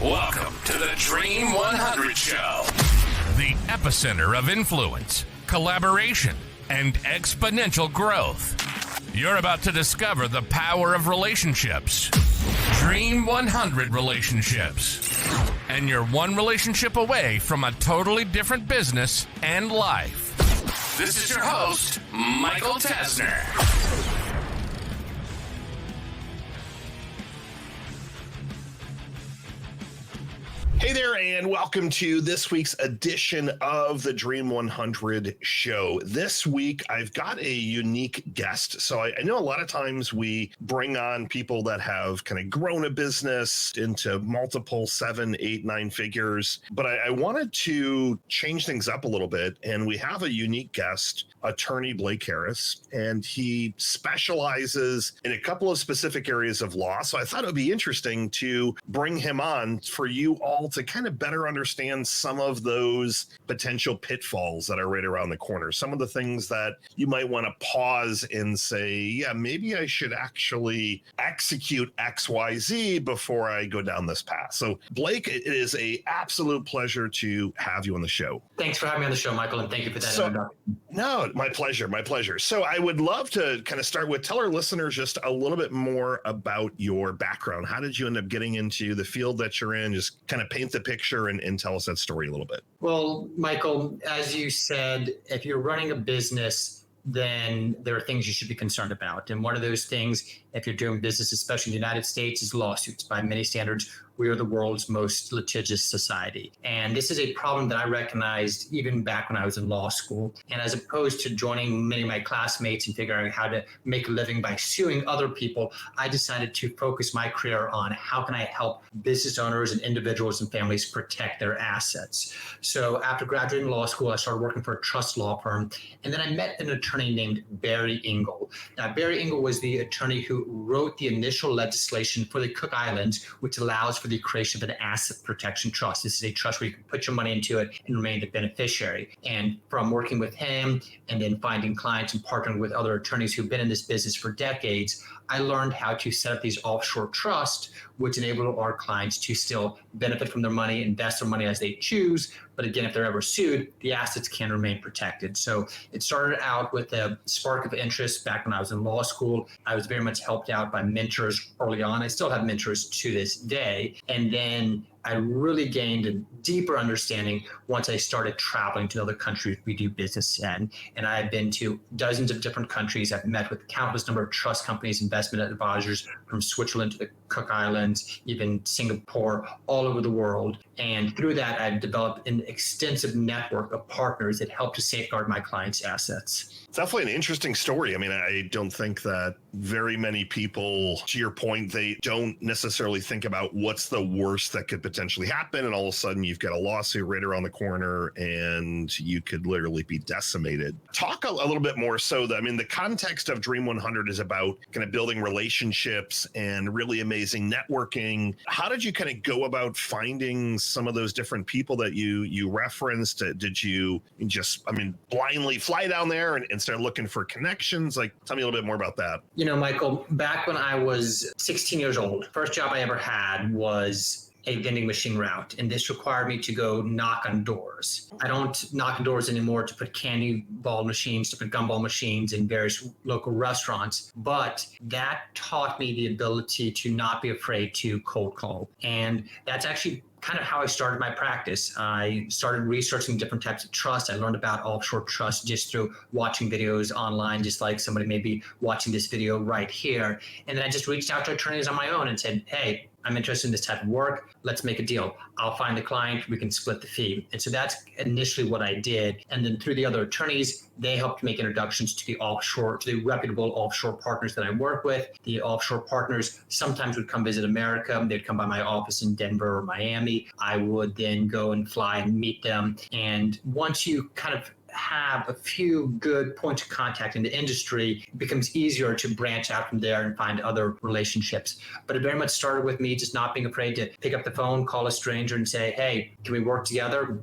Welcome to the Dream 100 Show, the epicenter of influence, collaboration, and exponential growth. You're about to discover the power of relationships. Dream 100 relationships. And you're one relationship away from a totally different business and life. This is your host, Michael Tasner. Hey there, and welcome to this week's edition of the Dream 100 Show. This week, I've got a unique guest. So I know a lot of times we bring on people that have kind of grown a business into multiple 7, 8, 9 figures, but I wanted to change things up a little bit, and we have a unique guest, attorney Blake Harris, and he specializes in a couple of specific areas of law. So I thought it would be interesting to bring him on for you all to kind of better understand some of those potential pitfalls that are right around the corner. Some of the things that you might want to pause and say, yeah, maybe I should actually execute XYZ before I go down this path. So Blake, it is an absolute pleasure to have you on the show. Thanks for having me on the show, Michael, and thank you for that introduction. No, my pleasure, my pleasure. So I would love to kind of start with, tell our listeners just a little bit more about your background. How did you end up getting into the field that you're in? Just kind of paint the picture and tell us that story a little bit. Well, Michael, as you said, if you're running a business, then there are things you should be concerned about. And one of those things, if you're doing business, especially in the United States, is lawsuits. By many standards, we are the world's most litigious society. And this is a problem that I recognized even back when I was in law school. And as opposed to joining many of my classmates and figuring out how to make a living by suing other people, I decided to focus my career on how can I help business owners and individuals and families protect their assets. So after graduating law school, I started working for a trust law firm. And then I met an attorney named Barry Engle. Now, Barry Engle was the attorney who wrote the initial legislation for the Cook Islands, which allows for the creation of an asset protection trust. This is a trust where you can put your money into it and remain the beneficiary. And from working with him and then finding clients and partnering with other attorneys who've been in this business for decades, I learned how to set up these offshore trusts, which enable our clients to still benefit from their money, invest their money as they choose. But again, if they're ever sued, the assets can remain protected. So it started out with a spark of interest back when I was in law school. I was very much helped out by mentors early on. I still have mentors to this day. And then I really gained a deeper understanding once I started traveling to other countries we do business in. And I have been to dozens of different countries. I've met with countless number of trust companies, investment advisors from Switzerland to the Cook Islands, even Singapore, all over the world. And through that, I've developed an extensive network of partners that help to safeguard my clients' assets. It's definitely an interesting story. I mean, I don't think that very many people, to your point, they don't necessarily think about what's the worst that could potentially happen. And all of a sudden you've got a lawsuit right around the corner and you could literally be decimated. Talk a little bit more so that, I mean, the context of Dream 100 is about kind of building relationships and really amazing networking. How did you kind of go about finding some of those different people that you referenced? Did you just, blindly fly down there and start looking for connections? Like, tell me a little bit more about that. You know, Michael, back when I was 16 years old, first job I ever had was a vending machine route. And this required me to go knock on doors. I don't knock on doors anymore to put candy ball machines, to put gumball machines in various local restaurants. But that taught me the ability to not be afraid to cold call. And that's actually kind of how I started my practice. I started researching different types of trust. I learned about offshore trust just through watching videos online, just like somebody may be watching this video right here. And then I just reached out to attorneys on my own and said, hey, I'm interested in this type of work. Let's make a deal. I'll find the client. We can split the fee. And so that's initially what I did. And then through the other attorneys, they helped make introductions to the reputable offshore partners that I work with. The offshore partners sometimes would come visit America. They'd come by my office in Denver or Miami. I would then go and fly and meet them. And once you kind of have a few good points of contact in the industry, it becomes easier to branch out from there and find other relationships. But it very much started with me just not being afraid to pick up the phone, call a stranger and say, hey, can we work together?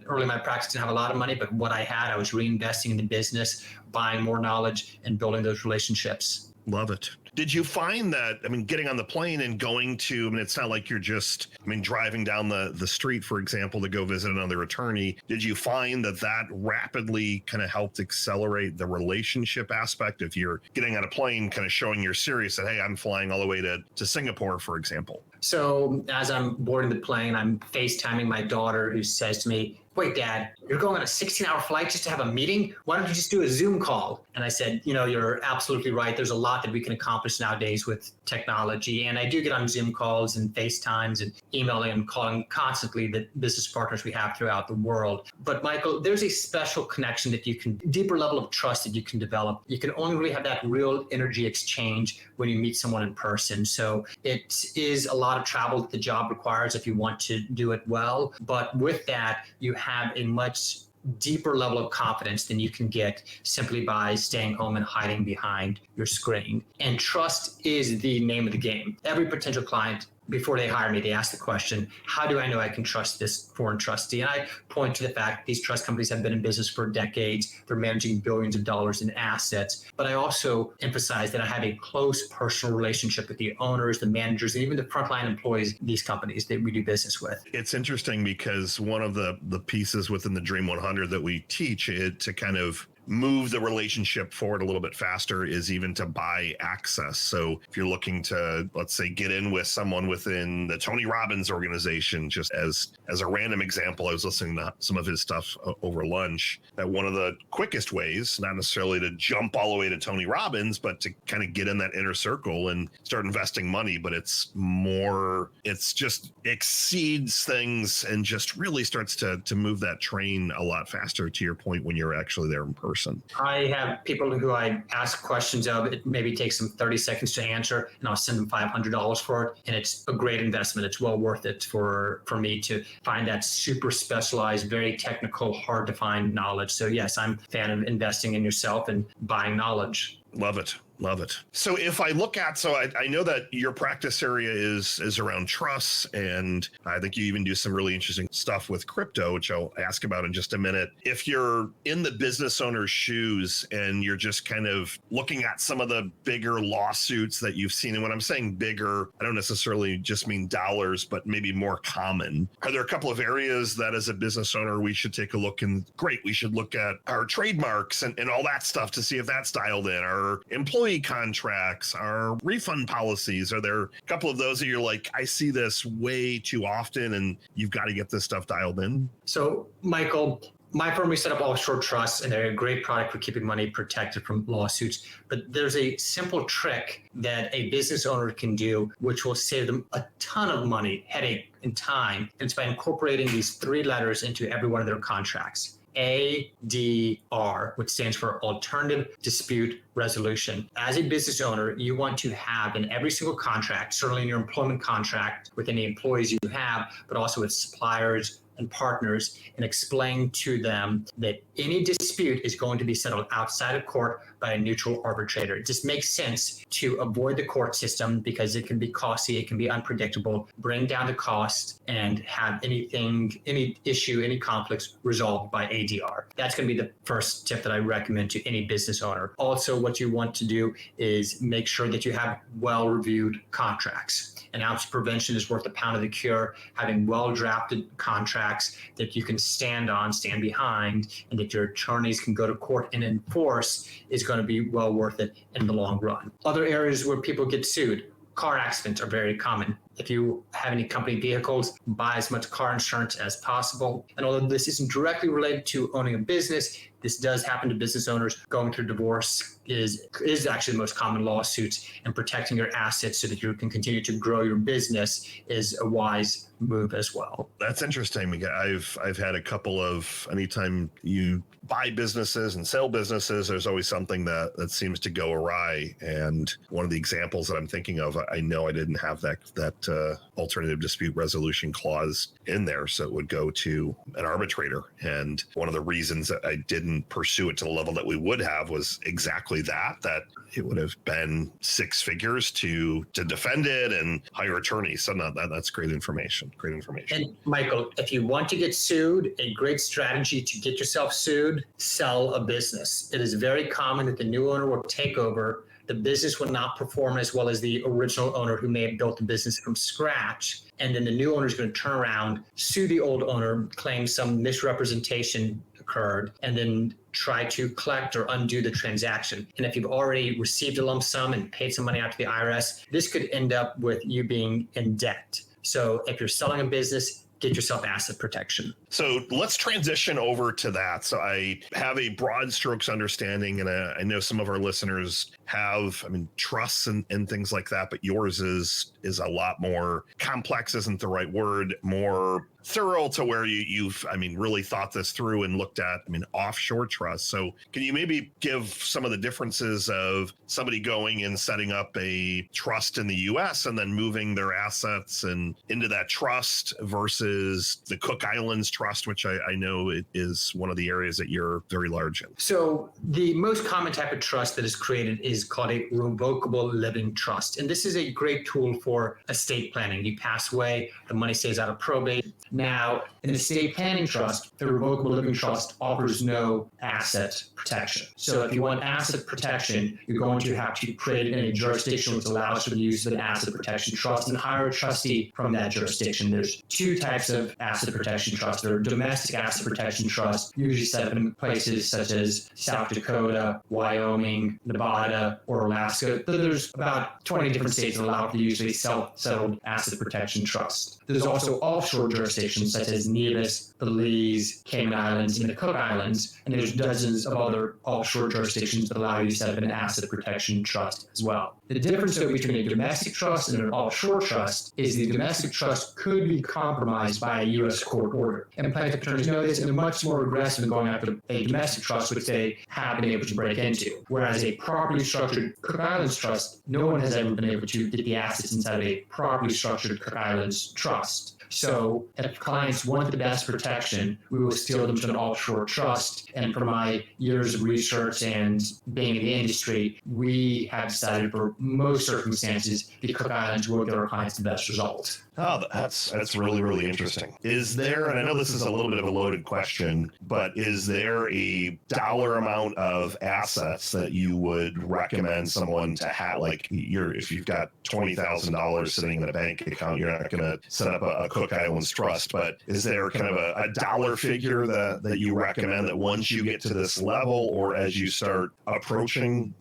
Early in my practice, didn't have a lot of money, but what I had, I was reinvesting in the business, buying more knowledge and building those relationships. Love it. did you find that, getting on the plane and going to, it's not like you're just, driving down the street, for example, to go visit another attorney. Did you find that rapidly kind of helped accelerate the relationship aspect? If you're getting on a plane, kind of showing you're serious that, hey, I'm flying all the way to Singapore, for example. So as I'm boarding the plane, I'm FaceTiming my daughter, who says to me, "Wait, Dad, you're going on a 16-hour flight just to have a meeting? Why don't you just do a Zoom call?" And I said, you're absolutely right. There's a lot that we can accomplish nowadays with technology. And I do get on Zoom calls and FaceTimes and emailing and calling constantly the business partners we have throughout the world. But Michael, there's a special connection deeper level of trust that you can develop. You can only really have that real energy exchange when you meet someone in person. So it is a lot of travel that the job requires if you want to do it well. But with that, you have a much deeper level of confidence than you can get simply by staying home and hiding behind your screen. And trust is the name of the game. Every potential client, before they hire me, they ask the question, how do I know I can trust this foreign trustee? And I point to the fact these trust companies have been in business for decades. They're managing billions of dollars in assets. But I also emphasize that I have a close personal relationship with the owners, the managers, and even the frontline employees of these companies that we do business with. It's interesting because one of the pieces within the Dream 100 that we teach it to kind of move the relationship forward a little bit faster is even to buy access. So if you're looking to, let's say, get in with someone within the Tony Robbins organization, just as a random example, I was listening to some of his stuff over lunch, that one of the quickest ways, not necessarily to jump all the way to Tony Robbins, but to kind of get in that inner circle and start investing money. But it's just exceeds things and just really starts to move that train a lot faster, to your point, when you're actually there in person. I have people who I ask questions of. It maybe takes them 30 seconds to answer, and I'll send them $500 for it. And it's a great investment. It's well worth it for me to find that super specialized, very technical, hard to find knowledge. So yes, I'm a fan of investing in yourself and buying knowledge. Love it. Love it. So if I look at, I know that your practice area is around trusts, and I think you even do some really interesting stuff with crypto, which I'll ask about in just a minute. If you're in the business owner's shoes and you're just kind of looking at some of the bigger lawsuits that you've seen, and when I'm saying bigger, I don't necessarily just mean dollars, but maybe more common. Are there a couple of areas that as a business owner we should take a look and we should look at our trademarks and all that stuff to see if that's dialed in, our employee contracts, our refund policies? Are there a couple of those that you're like, I see this way too often and you've got to get this stuff dialed in? So, Michael, my firm, we set up offshore trusts, and they're a great product for keeping money protected from lawsuits. But there's a simple trick that a business owner can do, which will save them a ton of money, headache, and time. And it's by incorporating these 3 letters into every one of their contracts. ADR, which stands for Alternative Dispute Resolution. As a business owner, you want to have in every single contract, certainly in your employment contract with any employees you have, but also with suppliers and partners, and explain to them that any dispute is going to be settled outside of court by a neutral arbitrator. It just makes sense to avoid the court system because it can be costly, it can be unpredictable, bring down the cost, and have any issue, any conflicts resolved by ADR. That's going to be the first tip that I recommend to any business owner. Also, what you want to do is make sure that you have well-reviewed contracts. An ounce of prevention is worth a pound of the cure. Having well-drafted contracts that you can stand on, stand behind, and that your attorneys can go to court and enforce is going to be well worth it in the long run. Other areas where people get sued, car accidents are very common. If you have any company vehicles, buy as much car insurance as possible. And although this isn't directly related to owning a business, this does happen to business owners. Going through divorce is actually the most common lawsuits, and protecting your assets so that you can continue to grow your business is a wise move as well. That's interesting. I've had a couple of, anytime you buy businesses and sell businesses, there's always something that seems to go awry. And one of the examples that I'm thinking of, I know I didn't have that alternative dispute resolution clause in there, so it would go to an arbitrator. And one of the reasons that I didn't pursue it to the level that we would have was exactly that it would have been 6 figures to defend it and hire attorneys. So no, that's great information. Great information. And Michael, if you want to get sued, a great strategy to get yourself sued, sell a business. It is very common that the new owner will take over the business will not perform as well as the original owner who may have built the business from scratch. And then the new owner is going to turn around, sue the old owner, claim some misrepresentation occurred, and then try to collect or undo the transaction. And if you've already received a lump sum and paid some money out to the IRS, this could end up with you being in debt. So if you're selling a business, get yourself asset protection. So let's transition over to that. So I have a broad strokes understanding, and I know some of our listeners have, trusts and things like that, but yours is a lot more complex, isn't the right word, more thorough, to where you've really thought this through and looked at, offshore trusts. So can you maybe give some of the differences of somebody going and setting up a trust in the US and then moving their assets and into that trust versus the Cook Islands trust, which I know it is one of the areas that you're very large in? So the most common type of trust that is created is called a revocable living trust. And this is a great tool for estate planning. You pass away, the money stays out of probate. Now, an estate planning trust, the revocable living trust offers no asset protection. So if you want asset protection, you're going to have to create it in a jurisdiction which allows for the use of an asset protection trust and hire a trustee from that jurisdiction. There's two types of asset protection trusts. There are domestic asset protection trusts, usually set up in places such as South Dakota, Wyoming, Nevada, or Alaska. There's about 20 different states that allow for the use of a self-settled asset protection trust. There's also offshore jurisdictions such as Nevis, Belize, Cayman Islands, and the Cook Islands, and there's dozens of other offshore jurisdictions that allow you to set up an asset protection trust as well. The difference though between a domestic trust and an offshore trust is the domestic trust could be compromised by a U.S. court order. And plaintiff attorneys know this, and they're much more aggressive in going after a domestic trust, which they have been able to break into. Whereas a properly structured Cook Islands trust, no one has ever been able to get the assets inside of a properly structured Cook Islands trust. So if clients want the best protection, we will steer them to an offshore trust. And from my years of research and being in the industry, we have decided for most circumstances, the Cook Islands will get our clients the best result. Oh, that's really, really interesting. Is there, and I know this is a little bit of a loaded question, but is there a dollar amount of assets that you would recommend someone to have? Like if you've got $20,000 sitting in a bank account, you're not going to set up a Cook Islands trust, but is there kind of a dollar figure that you recommend that once you get to this level, or as you start approaching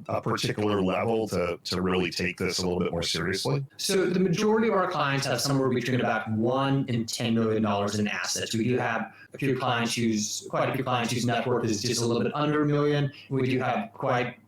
a particular level, to really take this a little bit more seriously? So the majority of our clients have somewhere between about $1 and $10 million in assets. We do have quite a few clients whose net worth is just a little bit under $1 million. We do have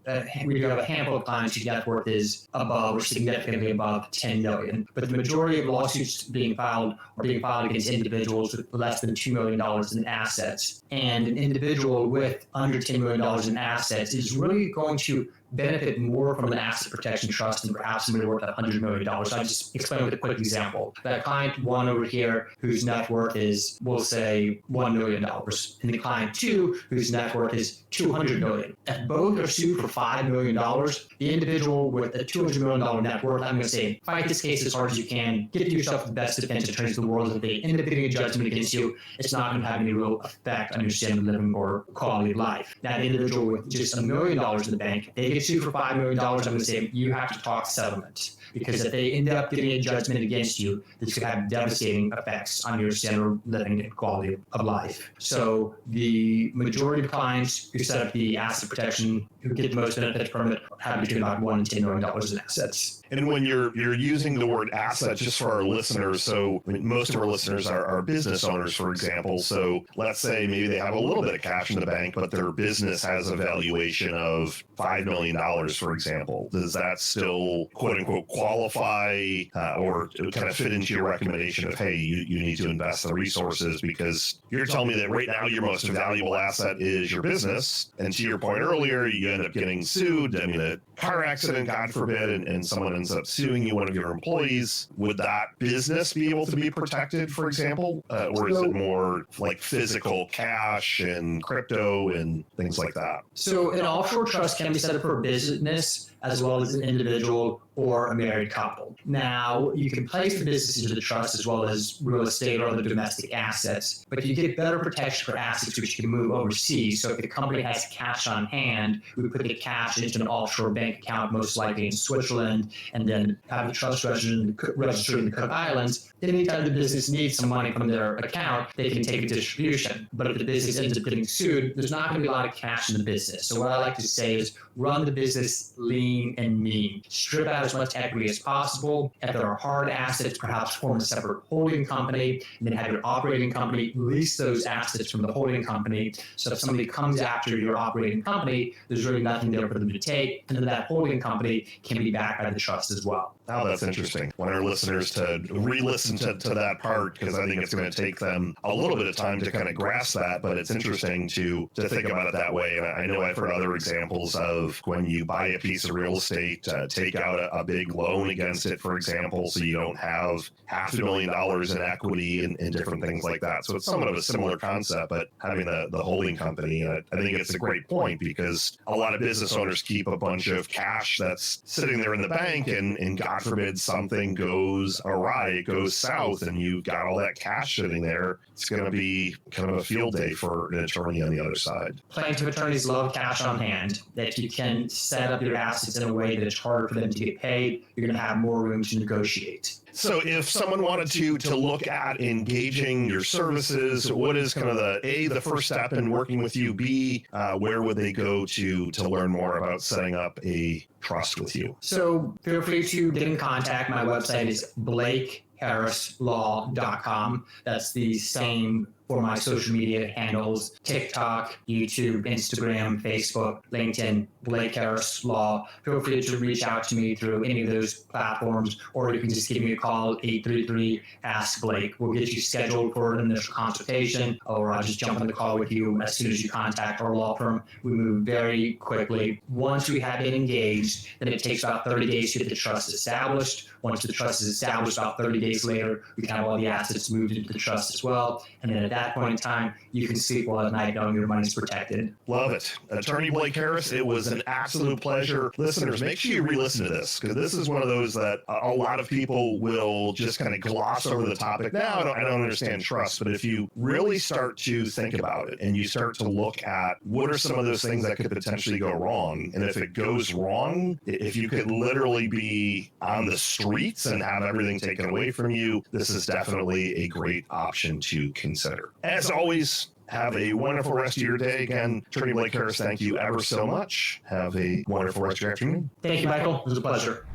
a handful of clients whose net worth is above or significantly above $10 million. But the majority of lawsuits being filed are being filed against individuals with less than $2 million in assets. And an individual with under $10 million in assets is really going to benefit more from an asset protection trust than perhaps somebody worth $100 million. So I just explain with a quick example. That client one over here, whose net worth is, we'll say, $1 million, and the client two, whose net worth is $200 million. If both are sued for $5 million, the individual with a $200 million net worth, I'm going to say, fight this case as hard as you can, get yourself the best defense attorneys in the world. If they end up getting a judgment against you, it's not going to have any real effect on your standard of living or quality of life. Now, the individual with just $1 million in the bank, they get sued for $5 million, I'm going to say you have to talk settlement. Because if they end up getting a judgment against you, this could have devastating effects on your standard of living and quality of life. So the majority of clients who set up the asset protection, who get the most benefits from it, have between about $1 and $10 million in assets. And when you're using the word asset, just for our listeners, so most of our listeners are business owners, for example. So let's say maybe they have a little bit of cash in the bank, but their business has a valuation of $5 million, for example. Does that still, quote unquote, qualify or kind of fit into your recommendation of, hey, you need to invest the resources? Because you're telling me that right now your most valuable asset is your business. And to your point earlier, you end up getting sued. A car accident, God forbid, and someone ends up suing you, one of your employees. Would that business be able to be protected, for example? Or is it more like physical cash and crypto and things like that? So an offshore trust can be set up for a business as well as an individual or a married couple. Now, you can place the business into the trust as well as real estate or other domestic assets, but you get better protection for assets which can move overseas. So if the company has cash on hand, we put the cash into an offshore bank account, most likely in Switzerland, and then have the trust registered in the Cook Islands. Anytime the business needs some money from their account, they can take a distribution. But if the business ends up getting sued, there's not going to be a lot of cash in the business. So what I like to say is run the business lean and mean. Strip out as much equity as possible. If there are hard assets, perhaps form a separate holding company, and then have your operating company lease those assets from the holding company. So if somebody comes after your operating company, there's really nothing there for them to take, and then that holding company can be backed by the trust as well. Oh, that's interesting. I want our listeners to re-listen to that part, because I think it's going to take them a little bit of time to kind of grasp that, but it's interesting to think about it that way. And I know I've heard other examples of when you buy a piece of real estate, take out a big loan against it, for example, so you don't have $500,000 in equity and different things like that. So it's somewhat of a similar concept, but having the holding company, I think it's a great point, because a lot of business owners keep a bunch of cash that's sitting there in the bank, and God forbid something goes awry, it goes south, and you've got all that cash sitting there. It's going to be kind of a field day for an attorney on the other side. Plaintiff attorneys love cash on hand, that you can set up your assets in a way that it's harder for them to get paid. You're going to have more room to negotiate. So if someone wanted to look at engaging your services, what is kind of the first step in working with you? B, where would they go to learn more about setting up a trust with you? So feel free to get in contact. My website is blakeharrislaw.com. That's the same for my social media handles: TikTok, YouTube, Instagram, Facebook, LinkedIn, Blake Harris Law. Feel free to reach out to me through any of those platforms, or you can just give me a call, 833-ASK-BLAKE. We'll get you scheduled for an initial consultation, or I'll just jump on the call with you as soon as you contact our law firm. We move very quickly. Once we have it engaged, then it takes about 30 days to get the trust established. Once the trust is established, about 30 days later, we can have all the assets moved into the trust as well. And then at that point in time, you can sleep well at night knowing your money's protected. Love it. Attorney Blake Harris, it was an absolute pleasure. Listeners, make sure you re-listen to this, because this is one of those that a lot of people will just kind of gloss over the topic. Now, I don't understand trust, but if you really start to think about it and you start to look at what are some of those things that could potentially go wrong, and if it goes wrong, if you could literally be on the streets and have everything taken away from you, this is definitely a great option to consider. As always, have a wonderful rest of your day. Again, Attorney Blake Harris, thank you ever so much. Have a wonderful rest of your afternoon. Thank you, Michael. It was a pleasure.